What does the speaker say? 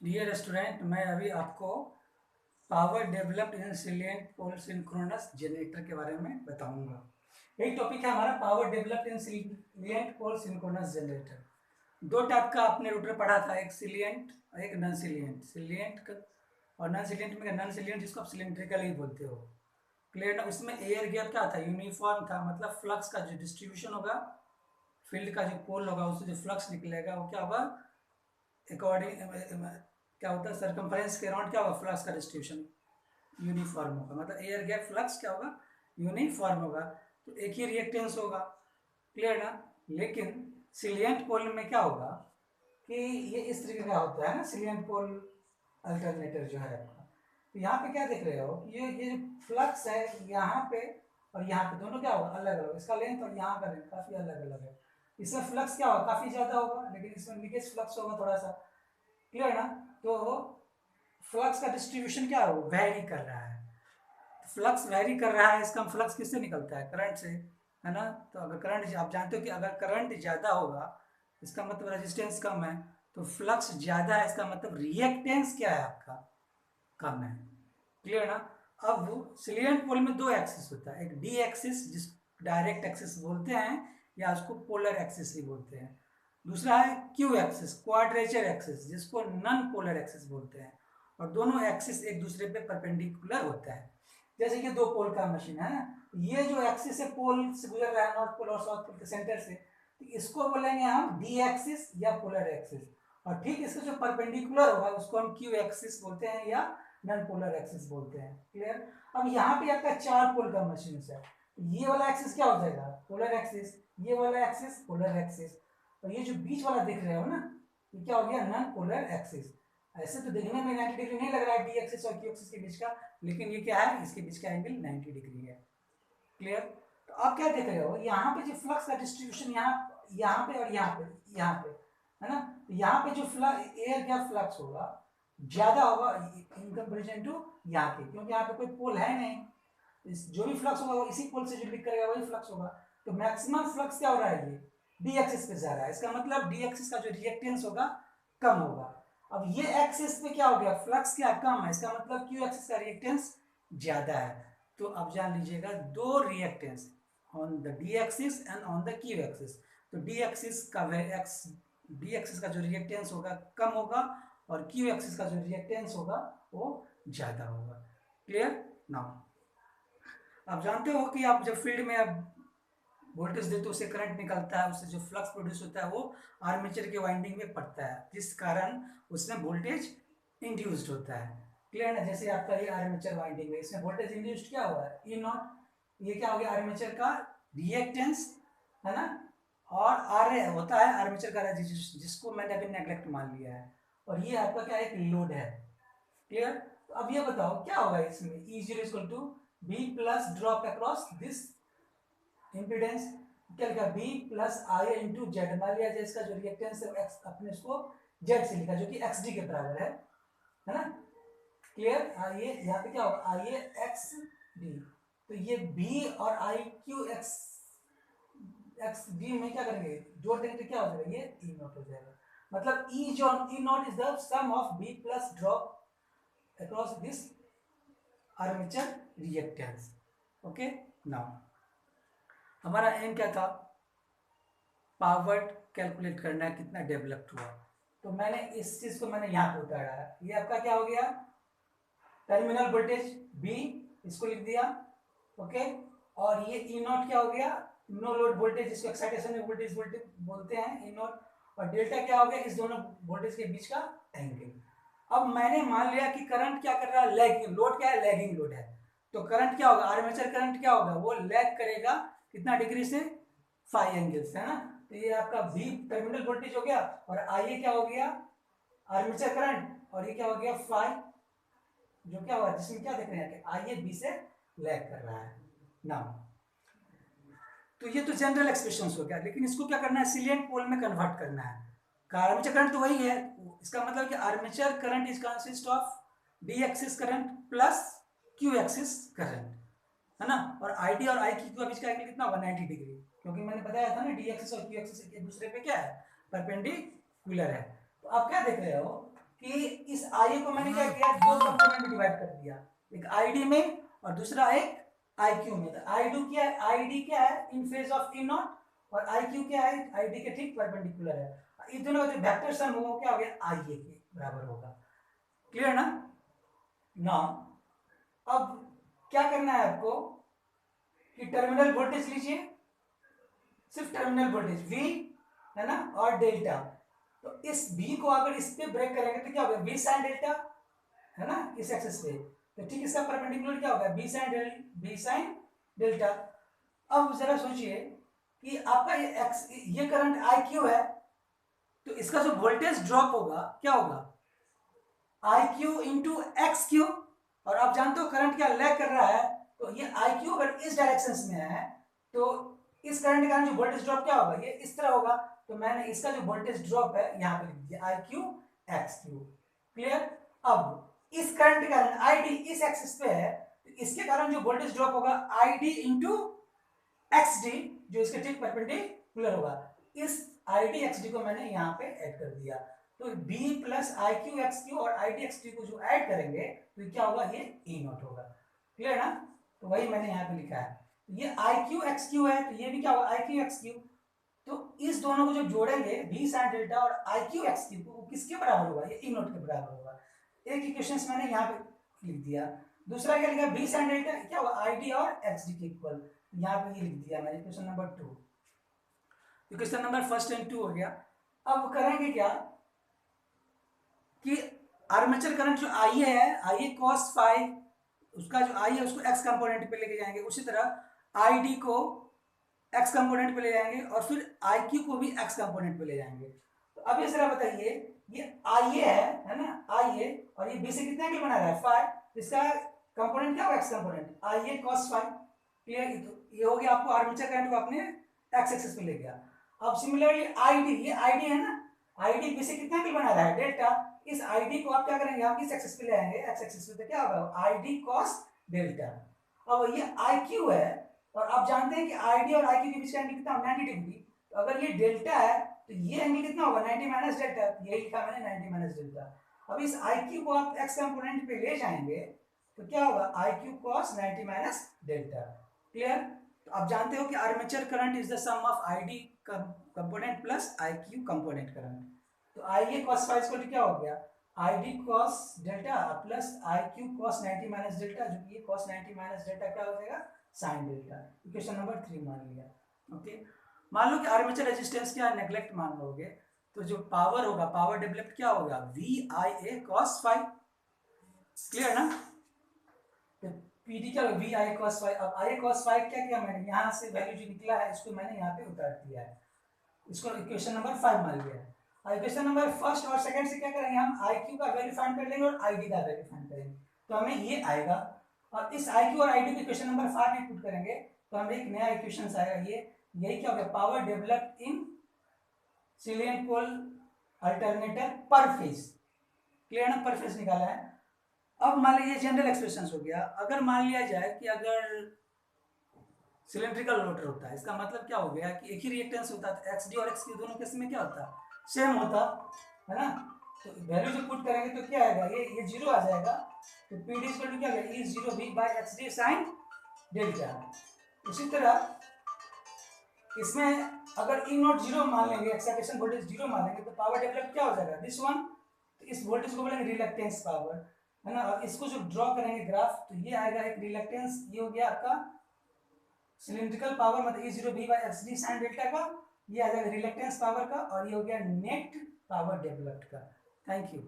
Dear student, मैं अभी आपको power developed in salient pole synchronous generator के बारे में बताऊंगा। एक टॉपिक है हमारा power developed in salient pole synchronous generator. दो टाइप का आपने रूटर पढ़ा था, एक सिलिएंट और एक नॉन सिलिएंट। और नॉन सिलिएंट में नॉन सिलिएंट जिसको आप सिलेंड्रिकल ही बोलते हो, क्लियर ना। उसमें एयर गैप क्या था, यूनिफॉर्म था, मतलब फ्लक्स का जो डिस्ट्रीब्यूशन होगा, फील्ड का जो पोल होगा उससे जो फ्लक्स निकलेगा वो क्या होगा, अकॉर्डिंग क्या होता है, सरकमफ्रेंस के अराउंड क्या होगा, फ्लक्स का डिस्ट्रीब्यूशन यूनिफॉर्म होगा, मतलब एयर गैप फ्लक्स क्या होगा, यूनिफॉर्म होगा, तो एक ही रिएक्टेंस होगा, क्लियर ना। लेकिन सिलिएंट पोल में क्या होगा कि ये इस तरीके का होता है ना, सिलिएंट पोल अल्टरनेटर जो है आपका। तो यहाँ पे क्या देख रहे हो कि ये जो फ्लक्स है यहाँ पे और यहाँ पे दोनों क्या होगा, अलग अलग, इसका लेंथ और यहाँ का लेंथ काफी अलग अलग है। इसमें फ्लक्स क्या होगा, काफी ज्यादा होगा, लेकिन इसमें लीकेज फ्लक्स होगा थोड़ा सा, क्लियर ना। तो फ्लक्स का डिस्ट्रीब्यूशन क्या हो, वेरी कर रहा है। फ्लक्स वेरी कर रहा है, इसका फ्लक्स किससे निकलता है, करंट से, है ना। तो अगर करंट, आप जानते हो कि अगर करंट ज़्यादा होगा इसका मतलब रेजिस्टेंस कम है, तो फ्लक्स ज़्यादा है इसका मतलब रिएक्टेंस क्या है आपका, कम है, क्लियर ना। अब सिलिएंट पोल में दो एक्सिस होता है, एक डी एक्सिस जिस डायरेक्ट एक्सिस बोलते हैं या उसको पोलर एक्सिस ही बोलते हैं। दूसरा है क्यू एक्सिस, क्वाड्रेचर एक्सिस, जिसको नॉन पोलर एक्सिस बोलते हैं। और दोनों एक्सिस एक दूसरे पे परपेंडिकुलर होता है। जैसे कि दो पोल का मशीन है ना, ये जो एक्सिस है पोल से गुजर रहा है, नॉर्थ पोल और साउथ पोल के सेंटर से, तो इसको बोलेंगे हम डी एक्सिस या पोलर एक्सिस। और ठीक इसका जो परपेंडिकुलर होगा उसको हम क्यू एक्सिस बोलते हैं या नॉन पोलर एक्सिस बोलते हैं, क्लियर। अब यहाँ पे आपका चार पोल का मशीन है, ये वाला एक्सिस क्या हो जाएगा, पोलर एक्सिस, ये वाला एक्सिस पोलर एक्सिस, और ये जो बीच वाला देख रहे हो ना, ये क्या हो गया, नॉन पोलर एक्सिस। ऐसे तो देखने में 90 डिग्री नहीं लग रहा है डी एक्सिस और क्यू एक्सिस के बीच का, लेकिन ये क्या है, इसके बीच का एंगल 90 डिग्री है, क्लियर। तो आप क्या देख रहे हो, यहाँ पे जो फ्लक्स का डिस्ट्रीब्यूशन यहाँ पे और यहाँ पे है ना, तो यहाँ पे जो एयर गैप फ्लक्स होगा ज्यादा होगा इन कंपेरिजन टू यहाँ के, क्योंकि यहाँ पे कोई पोल है नहीं। जो भी फ्लक्स होगा वो इसी पोल से जो लिक करेगा वही फ्लक्स होगा। तो मैक्सिमम फ्लक्स क्या हो रहा है, ये डी एक्सिस पे जा रहा है, इसका मतलब डी एक्सिस का जो रिएक्टेंस होगा कम होगा। अब ये एक्सिस पे क्या हो गया, फ्लक्स क्या कम है, इसका मतलब क्यू एक्सिस का रिएक्टेंस ज्यादा है। तो अब जान लीजिएगा दो reactance on the D axis and on the Q axis. तो डी एक्सिस का जो रिएक्टेंस होगा कम होगा और क्यू एक्सिस का जो रिएक्टेंस होगा वो ज्यादा होगा, क्लियर नाउ। आप जानते हो कि आप जब फील्ड में आप वोल्टेज देते हो उससे करंट निकलता है, उससे जो फ्लक्स प्रोड्यूस होता है वो आर्मेचर के वाइंडिंग में पड़ता है, जिस कारण उसमें वोल्टेज इंड्यूस्ड होता है, क्लियर ना। जैसे आपका ये आर्मेचर वाइंडिंग है, इसमें वोल्टेज इंड्यूस्ड क्या हुआ है, ई नॉट, ये क्या हो गया, आर्मेचर का रिएक्टेंस, है ना। और आर होता है आर्मेचर का रेजिस्टेंस, जिसको मैंने अभी नेग्लेक्ट मान लिया है। और ये आपका क्या एक लोड है, क्लियर। तो अब ये बताओ क्या होगा इसमें, E zero equal to V plus drop across this impedance, क्या लिखा, V plus I into Z. मान लिया इसका जो रिएक्टेंस है एक्स, अपने इसको जेड से लिखा जो कि एक्स डी के बराबर है ना, क्लियर। आइए यहाँ पे क्या होगा, आइए एक्स डी, तो ये बी और I Q x x D में क्या करेंगे, जोड़ देंगे तो क्या हो जाएगा, ये ई नॉट हो जाएगा। मतलब ई जो E naught is the sum of V plus drop across this armature reactance, okay। now हमारा एम क्या था, पावर कैलकुलेट करना है कितना डेवलप्ड हुआ। तो मैंने इस चीज को मैंने यहाँ पे उतारा है, ये आपका क्या हो गया, टर्मिनल वोल्टेज बी, इसको लिख दिया, ओके। और ये ई नॉट क्या हो गया, नो लोड वोल्टेज, जिसको एक्साइटेशन वोल्टेज बोलते हैं, ई नॉट। और डेल्टा क्या हो गया, इस दोनों वोल्टेज के बीच का एंगल। अब मैंने मान लिया कि करंट क्या कर रहा है, लैगिंग लोड, क्या है, लैगिंग लोड है। तो करंट क्या होगा, आर्मेचर करंट क्या होगा, वो लैग करेगा कितना डिग्री से, 5 एंगल्स, है ना। तो ये आपका V टर्मिनल वोल्टेज हो गया, और आई क्या हो गया, आर्मेचर करंट, और ये क्या हो गया 5, जो क्या हुआ, जिसमें क्या देख रहे हैं कि आई बी से लैग कर रहा है ना। तो ये तो जनरल एक्सप्रेशन हो गया, लेकिन इसको क्या करना है, सिलिएंट पोल में कन्वर्ट करना है। आर्मेचर करंट तो वही है, इसका मतलब कि armature current is consist of D axis current plus Q axis current, है ना। और आई और आई की बीच का एंगल कितना होगा, 90 डिग्री, क्योंकि मैंने बताया था ना डी एक्सिस और क्यू एक्सिस एक दूसरे पे क्या है, परपेंडिकुलर है। तो आप क्या देख रहे हो कि इस आई को मैंने क्या किया, दो कंपोनेंट में डिवाइड कर दिया, एक आईडी में और दूसरा एक आईक्यू में। तो आईडी क्या है इन फेज ऑफ ई नॉट, और आईक्यू क्या है आईडी के ठीक परपेंडिकुलर है। इस दोनों का जो वेक्टर सम होगा क्या हो गया, आई ए के बराबर होगा। क्लियर ना? ना अब क्या करना है आपको कि टर्मिनल वोल्टेज लीजिए, सिर्फ टर्मिनल वोल्टेज V है ना और डेल्टा। तो इस V को अगर इस पे ब्रेक करेंगे तो क्या होगा, V sin डेल्टा है ना इस एक्सिस पे, तो ठीक इसका परपेंडिकुलर क्या होगा, V sin डेल्टा। अब जरा सोचिए कि आपका ये करंट IQ है, तो इसका जो वोल्टेज ड्रॉप होगा क्या होगा, IQ इंटू एक्स क्यू। और आप जानते हो करंट क्या लैग कर रहा है, तो ये IQ अगर इस डायरेक्शन में है तो इस करंट के कारण जो वोल्टेज ड्रॉप क्या होगा, ये इस तरह होगा। तो मैंने इसका जो वोल्टेज ड्रॉप है यहाँ पे लिख दिया IQ एक्स क्यू। क्लियर? अब इस करंट के कारण ID इस एक्सिस पे है, तो इसके कारण जो वोल्टेज ड्रॉप होगा ID इंटू XD, जो इसके ठीक परपेंडिकुलर होगा। इस ID XD को मैंने यहाँ पे ऐड कर दिया, तो B प्लस IQ XQ और ID XD को जो ऐड करेंगे तो क्या होगा, ये E नॉट होगा। क्लियर ना? तो वही मैंने यहाँ पे लिखा है, ये IQ XQ है तो ये भी क्या होगा IQ XQ। तो इस दोनों को जो जोड़ेंगे V sin डेल्टा और IQ XQ को, किसके बराबर होगा, ये E नॉट के बराबर होगा। एक इक्वेशन मैंने यहाँ पे लिख दिया, दूसरा क्या लिखा, V sin डेल्टा क्या होगा ID और XD के इक्वल, यहाँ पे ये लिख दिया मैंने equation number 2। Equation number first and 2 हो गया। अब करेंगे क्या कि आर्मेचर करंट जो आई है, आई कॉस फाई, उसका जो आई है उसको एक्स कंपोनेंट पे लेके जाएंगे, उसी तरह आई डी को एक्स कंपोनेंट पे ले जाएंगे और फिर आई क्यू को भी एक्स कंपोनेंट पे ले जाएंगे। तो अब ये जरा बताइए, ये आई ए है ना, आई ए, और ये बी से कितना एंगल बना रहा है फाई, इसका कंपोनेंट क्या होगा x component, I A cos phi. Clear? ये हो गया, आपको आर्मेचर करंट को आपने एक्स एक्सिस पे ले गया। अब सिमिलरली आई डी, ये आई डी है ना, आई डी बी से कितना एंगल बना रहा है डेल्टा, इस आईडी को आप क्या करेंगे, आप किस एक्सिस पे ले आएंगे, एक्स एक्सिस पे, तो क्या होगा आईडी कॉस डेल्टा। अब ये आईक्यू है और आप जानते हैं कि आईडी और आईक्यू के बीच का एंगल कितना, 90 डिग्री। तो अगर ये डेल्टा है तो ये एंगल कितना होगा, 90 माइनस डेल्टा, यही लिखा मैंने 90 माइनस डेल्टा। अब इस आईक्यू को आप एक्स कंपोनेंट पे ले जाएंगे तो क्या होगा IQ cos 90 minus delta. Clear? तो आप जानते हो कि armature current is the sum of ID component plus IQ component current. तो I A cos phi equal to क्या हो गया, I D cos delta plus I Q cos 90 minus delta, जो कि ये कॉस 90 माइनस डेल्टा क्या हो जाएगा, साइन डेल्टा। इक्वेशन नंबर 3 मान लिया। ओके, मान लो कि आर्मेचर रेजिस्टेंस क्या नेग्लेक्ट मान लोगे, तो जो पावर होगा, पावर डेवलप्ड क्या होगा, V I A cos phi. Clear ना? तो पीडी क्या होगा, वी आई कॉस फाई। अब आई ए कॉस फाई क्या किया मैंने, यहाँ से वैल्यू जो निकला है इसको मैंने यहाँ पे उतार दिया है, इसको इक्वेशन नंबर 5 मान लिया है। इक्वेशन नंबर फर्स्ट और सेकंड से क्या करेंगे, हम आई क्यू का वैल्यू फाइंड कर लेंगे और आई डी का वैल्यू फाइंड करेंगे, तो हमें ये आएगा। और इस आई क्यू और आई डी को इक्वेशन नंबर 5 में पुट करेंगे तो हमें एक नया इक्वेशन आएगा, यही क्या हो गया, power developed in salient pole alternator per phase. Clear ना? पर फेज निकाला है। अब मान लीजिए जनरल एक्सप्रेशन हो गया, अगर मान लिया जाए कि अगर सिलेंड्रिकल रोटर होता है, इसका मतलब क्या हो गया कि एक ही रिएक्टेंस होता है, एक्स डी और एक्स क्यू दोनों केस में क्या होता है, सेम होता है ना। तो वैल्यू जो पुट करेंगे तो क्या आएगा, ये जीरो आ जाएगा, तो पी डी इक्वल टू क्या है, E zero V by X D sine delta. उसी तरह इसमें अगर ई नॉट जीरो मान लेंगे, एक्साइटेशन वोल्टेज जीरो मान लेंगे, तो पावर डेवलप क्या हो जाएगा, दिस वन। तो इस वोल्टेज को बोलेंगे रिलक्टेंस पावर, है ना। और इसको जो ड्रॉ करेंगे ग्राफ, तो ये आएगा एक रिलक्टेंस, ये हो गया आपका सिलिंड्रिकल पावर, मतलब E zero V by X D sine delta का, ये आ जाएगा रिलक्टेंस पावर का, और ये हो गया नेट पावर डेवलप्ड का। Thank you.